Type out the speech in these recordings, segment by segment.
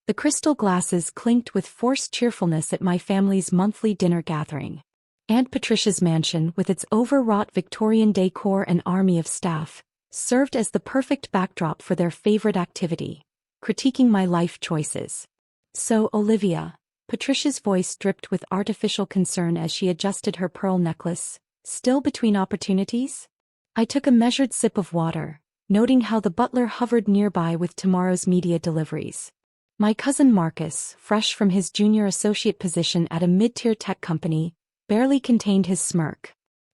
The crystal glasses clinked with forced cheerfulness at my family's monthly dinner gathering. Aunt Patricia's mansion, with its overwrought Victorian decor and army of staff, served as the perfect backdrop for their favorite activity, critiquing my life choices. So, Olivia, Patricia's voice dripped with artificial concern as she adjusted her pearl necklace, still between opportunities? I took a measured sip of water, noting how the butler hovered nearby with tomorrow's media deliveries. My cousin Marcus, fresh from his junior associate position at a mid-tier tech company, barely contained his smirk.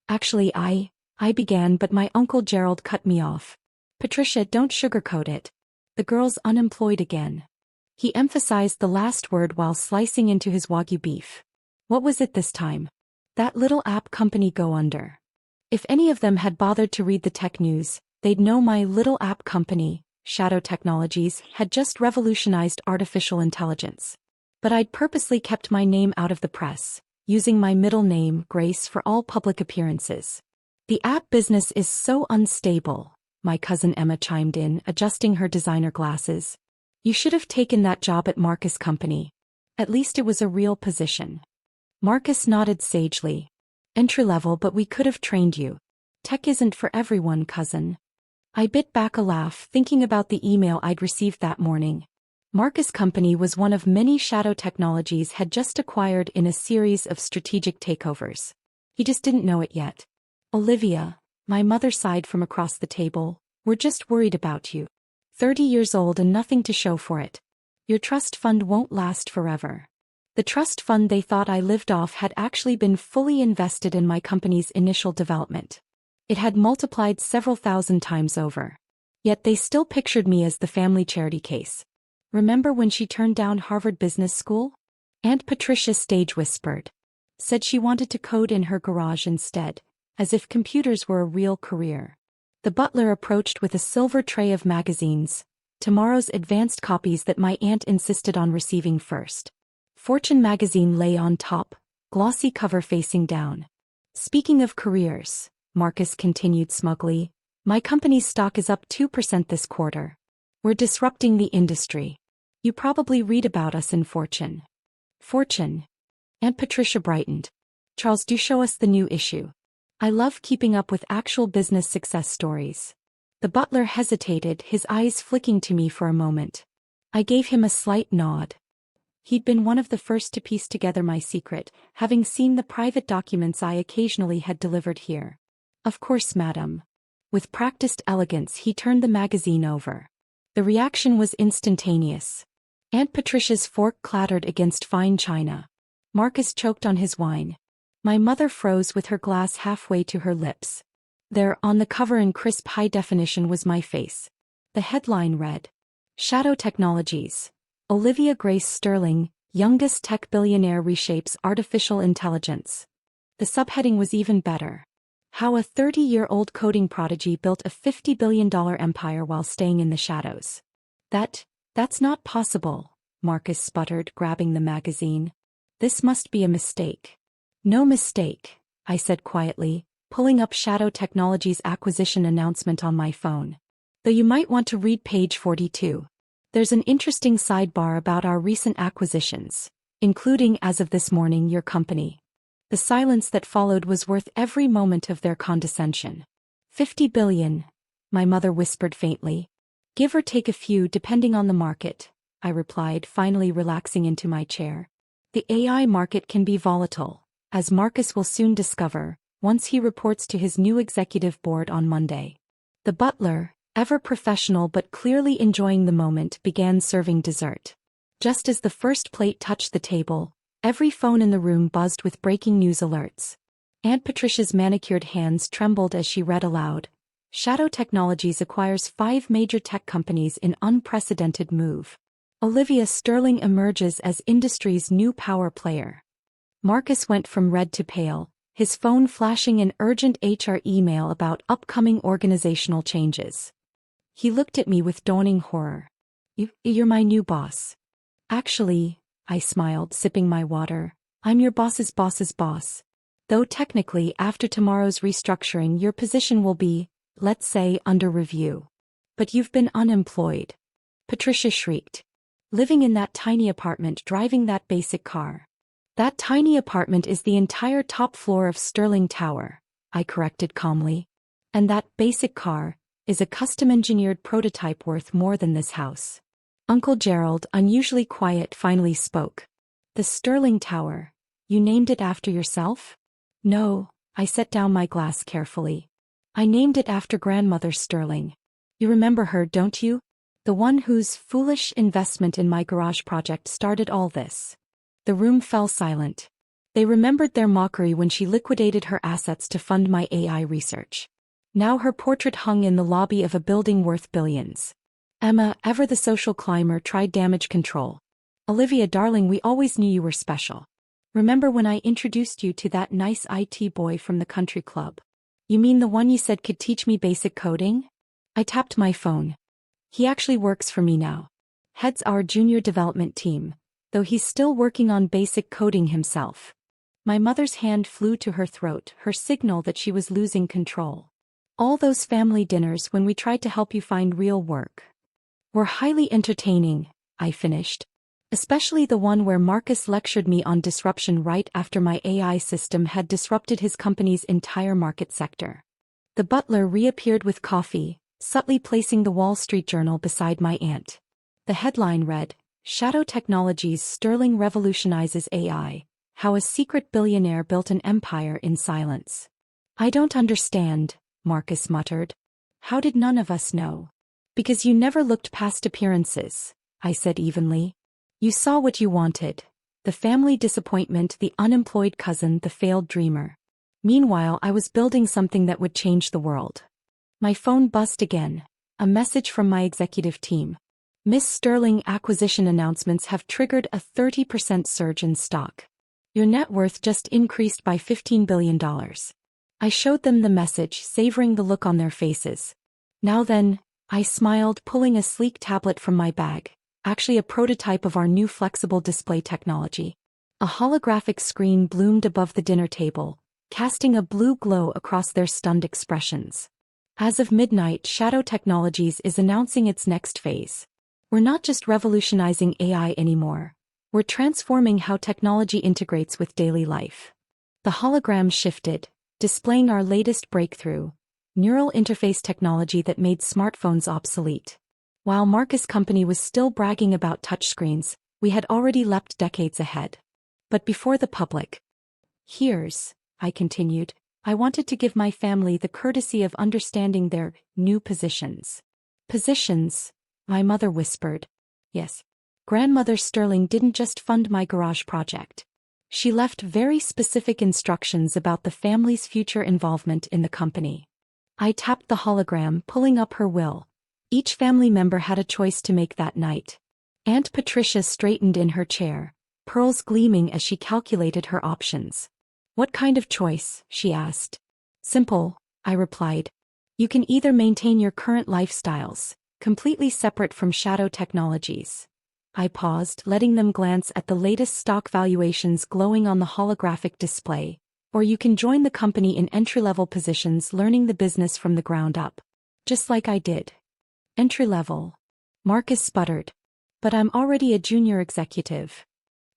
Actually, I began, but my uncle Gerald cut me off. Patricia, don't sugarcoat it. The girl's unemployed again. He emphasized the last word while slicing into his wagyu beef. What was it this time? That little app company go under. If any of them had bothered to read the tech news, they'd know my little app company, Shadow Technologies, had just revolutionized artificial intelligence. But I'd purposely kept my name out of the press, using my middle name, Grace, for all public appearances. The app business is so unstable, my cousin Emma chimed in, adjusting her designer glasses. You should have taken that job at Marcus' company. At least it was a real position. Marcus nodded sagely. Entry-level, but we could have trained you. Tech isn't for everyone, cousin. I bit back a laugh, thinking about the email I'd received that morning. Marcus' company was one of many Shadow Technologies had just acquired in a series of strategic takeovers. He just didn't know it yet. Olivia, my mother sighed from across the table, we're just worried about you. 30 years old and nothing to show for it. Your trust fund won't last forever. The trust fund they thought I lived off had actually been fully invested in my company's initial development. It had multiplied several thousand times over. Yet they still pictured me as the family charity case. Remember when she turned down Harvard Business School? Aunt Patricia stage whispered. Said she wanted to code in her garage instead, as if computers were a real career. The butler approached with a silver tray of magazines, tomorrow's advanced copies that my aunt insisted on receiving first. Fortune magazine lay on top, glossy cover facing down. Speaking of careers, Marcus continued smugly, my company's stock is up 2% this quarter. We're disrupting the industry. You probably read about us in Fortune. Fortune. Aunt Patricia brightened. Charles, do show us the new issue. I love keeping up with actual business success stories. The butler hesitated, his eyes flicking to me for a moment. I gave him a slight nod. He'd been one of the first to piece together my secret, having seen the private documents I occasionally had delivered here. Of course, madam. With practiced elegance, he turned the magazine over. The reaction was instantaneous. Aunt Patricia's fork clattered against fine china. Marcus choked on his wine. My mother froze with her glass halfway to her lips. There, on the cover in crisp high definition, was my face. The headline read, Shadow Technologies. Olivia Grace Sterling, youngest tech billionaire reshapes artificial intelligence. The subheading was even better. How a 30-year-old coding prodigy built a $50 billion empire while staying in the shadows. That's not possible, Marcus sputtered, grabbing the magazine. This must be a mistake. No mistake, I said quietly, pulling up Shadow Technologies' acquisition announcement on my phone. Though you might want to read page 42. There's an interesting sidebar about our recent acquisitions, including, as of this morning, your company. The silence that followed was worth every moment of their condescension. 50 billion, my mother whispered faintly. Give or take a few depending on the market, I replied, finally relaxing into my chair. The AI market can be volatile, as Marcus will soon discover, once he reports to his new executive board on Monday. The butler, ever professional but clearly enjoying the moment, began serving dessert. Just as the first plate touched the table, every phone in the room buzzed with breaking news alerts. Aunt Patricia's manicured hands trembled as she read aloud. Shadow Technologies acquires 5 major tech companies in unprecedented move. Olivia Sterling emerges as industry's new power player. Marcus went from red to pale, his phone flashing an urgent HR email about upcoming organizational changes. He looked at me with dawning horror. You're my new boss. Actually, I smiled, sipping my water, I'm your boss's boss's boss. Though technically, after tomorrow's restructuring, your position will be, let's say, under review. But you've been unemployed. Patricia shrieked. living in that tiny apartment, driving that basic car. That tiny apartment is the entire top floor of Sterling Tower, I corrected calmly. And that basic car is a custom-engineered prototype worth more than this house. Uncle Gerald, unusually quiet, finally spoke. The Sterling Tower. You named it after yourself? No, I set down my glass carefully. I named it after Grandmother Sterling. You remember her, don't you? The one whose foolish investment in my garage project started all this. The room fell silent. They remembered their mockery when she liquidated her assets to fund my AI research. Now her portrait hung in the lobby of a building worth billions. Emma, ever the social climber, tried damage control. Olivia, darling, we always knew you were special. Remember when I introduced you to that nice IT boy from the country club? You mean the one you said could teach me basic coding? I tapped my phone. He actually works for me now. Heads our junior development team, though he's still working on basic coding himself. My mother's hand flew to her throat, her signal that she was losing control. All those family dinners when we tried to help you find real work were highly entertaining, I finished. Especially the one where Marcus lectured me on disruption right after my AI system had disrupted his company's entire market sector. The butler reappeared with coffee, subtly placing the Wall Street Journal beside my aunt. The headline read, Shadow Technologies Sterling Revolutionizes AI, How a Secret Billionaire Built an Empire in Silence. I don't understand, Marcus muttered. How did none of us know? Because you never looked past appearances, I said evenly. You saw what you wanted. The family disappointment, the unemployed cousin, the failed dreamer. Meanwhile, I was building something that would change the world. My phone buzzed again. A message from my executive team. Miss Sterling, acquisition announcements have triggered a 30% surge in stock. Your net worth just increased by $15 billion. I showed them the message, savoring the look on their faces. Now then, I smiled, pulling a sleek tablet from my bag, actually a prototype of our new flexible display technology. A holographic screen bloomed above the dinner table, casting a blue glow across their stunned expressions. As of midnight, Shadow Technologies is announcing its next phase. We're not just revolutionizing AI anymore. We're transforming how technology integrates with daily life. The hologram shifted, displaying our latest breakthrough, neural interface technology that made smartphones obsolete. While Marcus' company was still bragging about touchscreens, we had already leapt decades ahead. But before the public. I continued, I wanted to give my family the courtesy of understanding their new positions. Positions? My mother whispered. Yes. Grandmother Sterling didn't just fund my garage project. She left very specific instructions about the family's future involvement in the company. I tapped the hologram, pulling up her will. Each family member had a choice to make that night. Aunt Patricia straightened in her chair, pearls gleaming as she calculated her options. What kind of choice? She asked. Simple, I replied. You can either maintain your current lifestyles, completely separate from Shadow Technologies. I paused, letting them glance at the latest stock valuations glowing on the holographic display, or you can join the company in entry-level positions, learning the business from the ground up. Just like I did. Entry-level. Marcus sputtered. But I'm already a junior executive.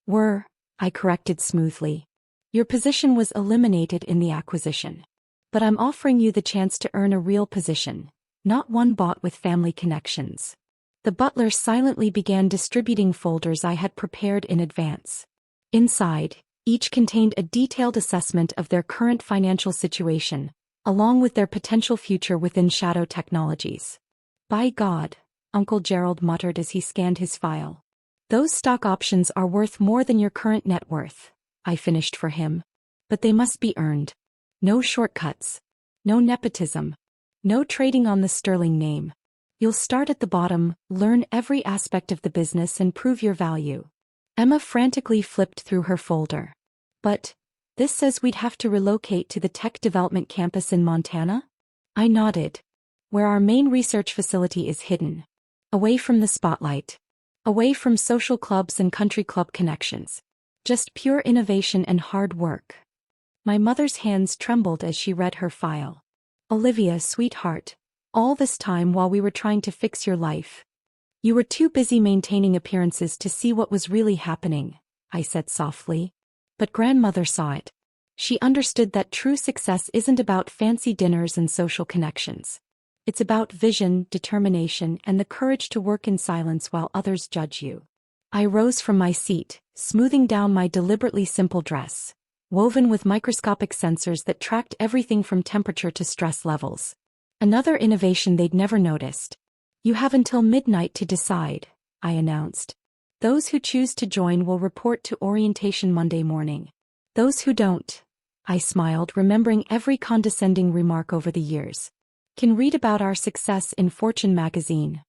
I corrected smoothly. Your position was eliminated in the acquisition. But I'm offering you the chance to earn a real position, not one bought with family connections. The butler silently began distributing folders I had prepared in advance. Inside, each contained a detailed assessment of their current financial situation, along with their potential future within Shadow Technologies. By God, Uncle Gerald muttered as he scanned his file. Those stock options are worth more than your current net worth, I finished for him. But they must be earned. No shortcuts. No nepotism. No trading on the Sterling name. You'll start at the bottom, learn every aspect of the business and prove your value. Emma frantically flipped through her folder. But, this says we'd have to relocate to the tech development campus in Montana? I nodded. Where our main research facility is hidden. Away from the spotlight. Away from social clubs and country club connections. Just pure innovation and hard work. My mother's hands trembled as she read her file. Olivia, sweetheart. All this time while we were trying to fix your life. You were too busy maintaining appearances to see what was really happening, I said softly. But grandmother saw it. She understood that true success isn't about fancy dinners and social connections. It's about vision, determination, and the courage to work in silence while others judge you. I rose from my seat, smoothing down my deliberately simple dress, woven with microscopic sensors that tracked everything from temperature to stress levels. Another innovation they'd never noticed. You have until midnight to decide, I announced. Those who choose to join will report to orientation Monday morning. Those who don't, I smiled, remembering every condescending remark over the years, can read about our success in Fortune magazine.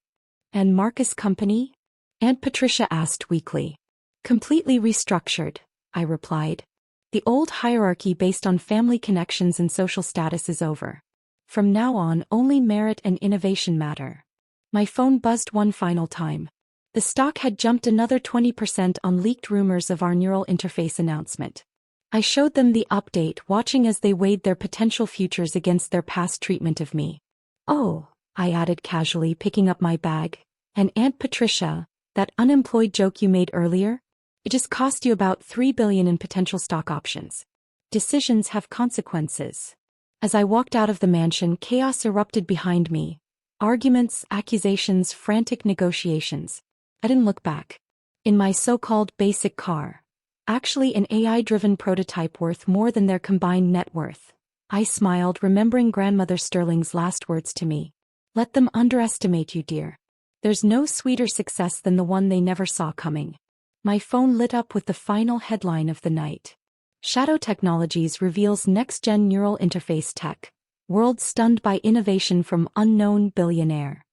And Marcus' company? Aunt Patricia asked weakly. Completely restructured, I replied. The old hierarchy based on family connections and social status is over. From now on, only merit and innovation matter. My phone buzzed one final time. The stock had jumped another 20% on leaked rumors of our neural interface announcement. I showed them the update, watching as they weighed their potential futures against their past treatment of me. Oh, I added casually, picking up my bag. And Aunt Patricia, that unemployed joke you made earlier? It just cost you about $3 billion in potential stock options. Decisions have consequences. As I walked out of the mansion, chaos erupted behind me. Arguments, accusations, frantic negotiations. I didn't look back. In my so-called basic car, actually an AI-driven prototype worth more than their combined net worth, I smiled, remembering Grandmother Sterling's last words to me. Let them underestimate you, dear. There's no sweeter success than the one they never saw coming. My phone lit up with the final headline of the night. Shadow Technologies reveals next-gen neural interface tech. World stunned by innovation from unknown billionaire.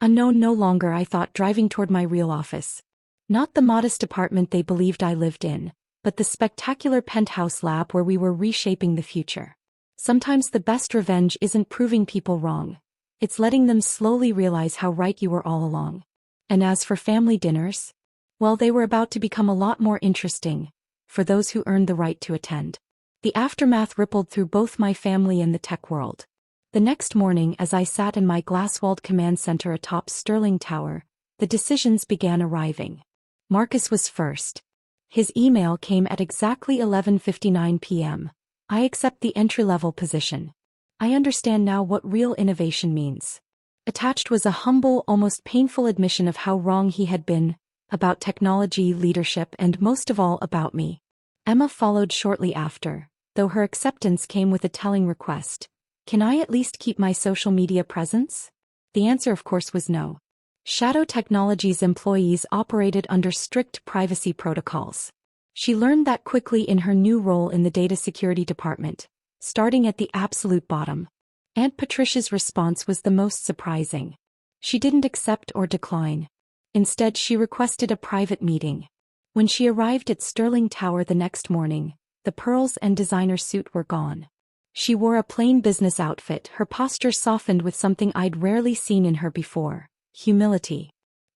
Unknown no longer, I thought, driving toward my real office. Not the modest apartment they believed I lived in, but the spectacular penthouse lab where we were reshaping the future. Sometimes the best revenge isn't proving people wrong. It's letting them slowly realize how right you were all along. And as for family dinners, well, they were about to become a lot more interesting, for those who earned the right to attend. The aftermath rippled through both my family and the tech world. The next morning, as I sat in my glass-walled command center atop Sterling Tower, the decisions began arriving. Marcus was first. His email came at exactly 11:59 p.m. I accept the entry-level position. I understand now what real innovation means. Attached was a humble, almost painful admission of how wrong he had been, about technology, leadership, and most of all about me. Emma followed shortly after, though her acceptance came with a telling request. Can I at least keep my social media presence? The answer, of course, was no. Shadow Technologies employees operated under strict privacy protocols. She learned that quickly in her new role in the data security department, starting at the absolute bottom. Aunt Patricia's response was the most surprising. She didn't accept or decline. Instead, she requested a private meeting. When she arrived at Sterling Tower the next morning, the pearls and designer suit were gone. She wore a plain business outfit, her posture softened with something I'd rarely seen in her before: humility.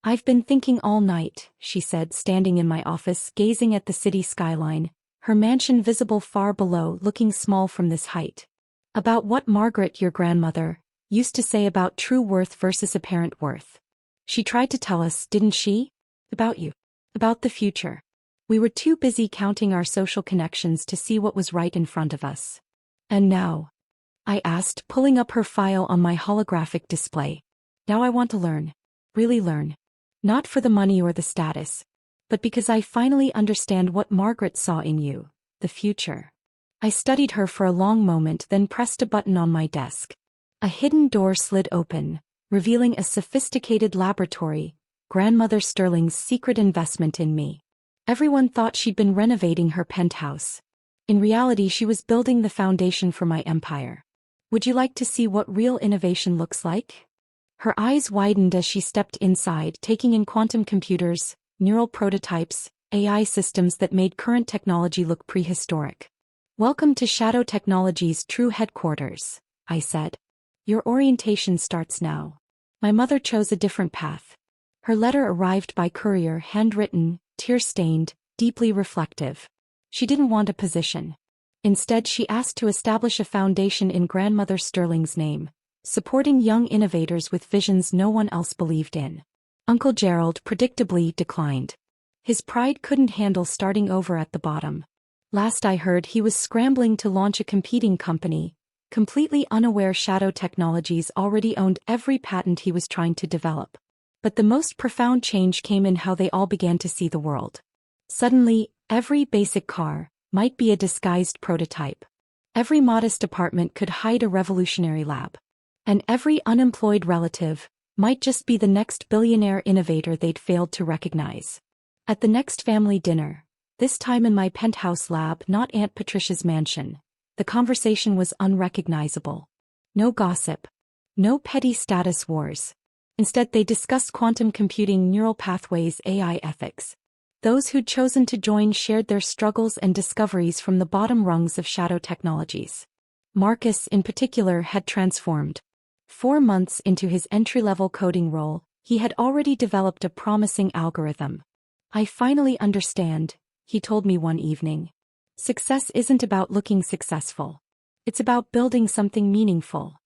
I've been thinking all night, she said, standing in my office, gazing at the city skyline, her mansion visible far below, looking small from this height. About what Margaret, your grandmother, used to say about true worth versus apparent worth. She tried to tell us, didn't she? About you. About the future. We were too busy counting our social connections to see what was right in front of us. And now? I asked, pulling up her file on my holographic display. Now I want to learn. Really learn. Not for the money or the status, but because I finally understand what Margaret saw in you, the future. I studied her for a long moment, then pressed a button on my desk. A hidden door slid open, revealing a sophisticated laboratory, Grandmother Sterling's secret investment in me. Everyone thought she'd been renovating her penthouse. In reality, she was building the foundation for my empire. Would you like to see what real innovation looks like? Her eyes widened as she stepped inside, taking in quantum computers, neural prototypes, AI systems that made current technology look prehistoric. Welcome to Shadow Technologies' true headquarters, I said. Your orientation starts now. My mother chose a different path. Her letter arrived by courier, handwritten, tear-stained, deeply reflective. She didn't want a position. Instead, she asked to establish a foundation in Grandmother Sterling's name, supporting young innovators with visions no one else believed in. Uncle Gerald predictably declined. His pride couldn't handle starting over at the bottom. Last I heard, he was scrambling to launch a competing company, completely unaware Shadow Technologies already owned every patent he was trying to develop. But the most profound change came in how they all began to see the world. Suddenly, every basic car might be a disguised prototype. Every modest apartment could hide a revolutionary lab. And every unemployed relative might just be the next billionaire innovator they'd failed to recognize. At the next family dinner, this time in my penthouse lab, not Aunt Patricia's mansion, the conversation was unrecognizable. No gossip. No petty status wars. Instead, they discussed quantum computing, neural pathways, AI ethics. Those who'd chosen to join shared their struggles and discoveries from the bottom rungs of Shadow Technologies. Marcus, in particular, had transformed. 4 months into his entry-level coding role, he had already developed a promising algorithm. "I finally understand," he told me one evening. "Success isn't about looking successful. It's about building something meaningful."